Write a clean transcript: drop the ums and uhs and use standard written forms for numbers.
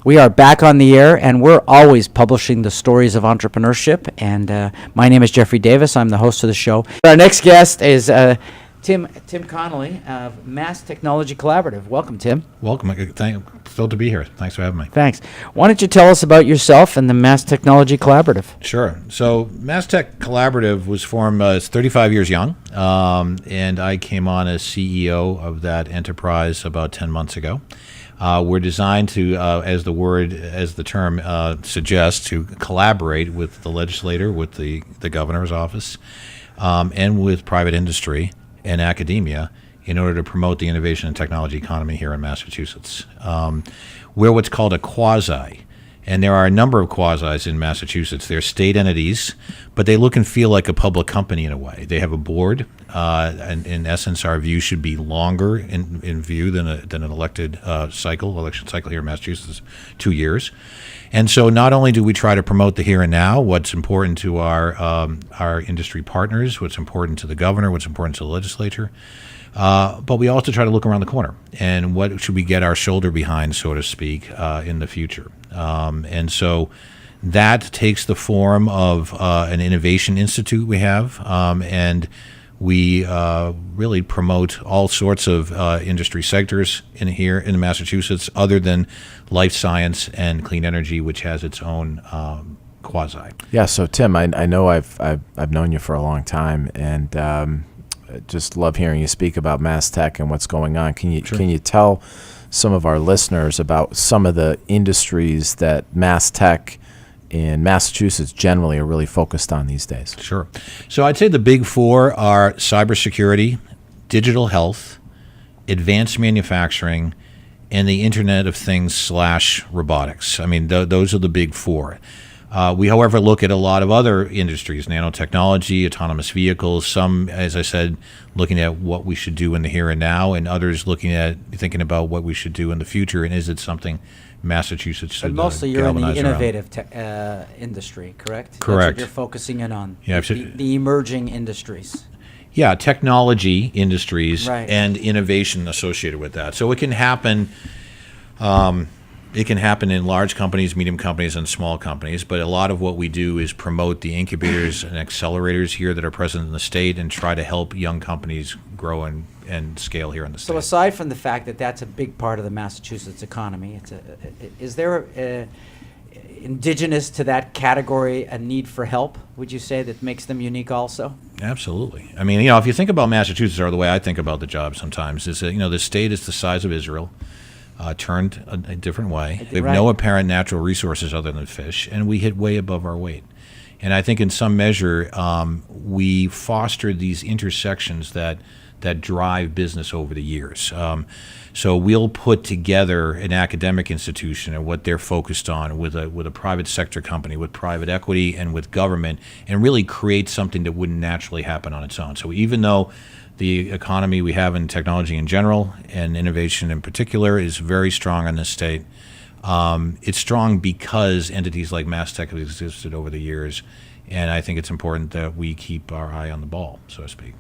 We are back on the air, and we're always publishing the stories of entrepreneurship. And my name is Jeffrey Davis. I'm the host of the show. Our next guest is Tim Connelly of Mass Technology Collaborative. Welcome, Tim. Welcome. Thrilled to be here. Thanks for having me. Thanks. Why don't you tell us about yourself and the Mass Technology Collaborative? Sure. So Mass Tech Collaborative was formed, it's 35 years young, and I came on as CEO of that enterprise about 10 months ago. We're designed to, as the term suggests, to collaborate with the legislator, with the governor's office, and with private industry and academia in order to promote the innovation and technology economy here in Massachusetts. We're what's called a quasi, and there are a number of quasis in Massachusetts. They're state entities, but they look and feel like a public company in a way. They have a board, and in essence, our view should be longer in view than an election cycle here in Massachusetts, 2 years. And so not only do we try to promote the here and now, what's important to our industry partners, what's important to the governor, what's important to the legislature, but we also try to look around the corner and what should we get our shoulder behind, so to speak, in the future. And so that takes the form of an innovation institute we have, and we really promote all sorts of industry sectors here in Massachusetts, other than life science and clean energy, which has its own quasi. Yeah. So Tim, I know I've known you for a long time, and just love hearing you speak about Mass Tech and what's going on. Can you tell some of our listeners about some of the industries that Mass Tech in Massachusetts generally are really focused on these days? Sure. So I'd say the big four are cybersecurity, digital health, advanced manufacturing, and the Internet of Things / robotics. I mean, those are the big four. We, however, look at a lot of other industries, nanotechnology, autonomous vehicles, some, as I said, looking at what we should do in the here and now, and others thinking about what we should do in the future, and is it something Massachusetts should But mostly you're in the galvanize innovative industry, correct? Correct. That's what you're focusing in on, Yeah, the emerging industries. Yeah, technology industries Right. and innovation associated with that. So it can happen. It can happen in large companies, medium companies, and small companies. But a lot of what we do is promote the incubators and accelerators here that are present in the state, and try to help young companies grow and scale here in the state. So aside from the fact that that's a big part of the Massachusetts economy, is there indigenous to that category a need for help, would you say, that makes them unique also? Absolutely. I mean, if you think about Massachusetts, or the way I think about the job sometimes, is that, the state is the size of Israel, turned a different way. We have no apparent natural resources other than fish, and we hit way above our weight. And I think in some measure, we fostered these intersections that drive business over the years. So we'll put together an academic institution and what they're focused on with a private sector company, with private equity, and with government, and really create something that wouldn't naturally happen on its own. So even though the economy we have in technology in general and innovation in particular is very strong in this state, it's strong because entities like Mass Tech have existed over the years, and I think it's important that we keep our eye on the ball, so to speak.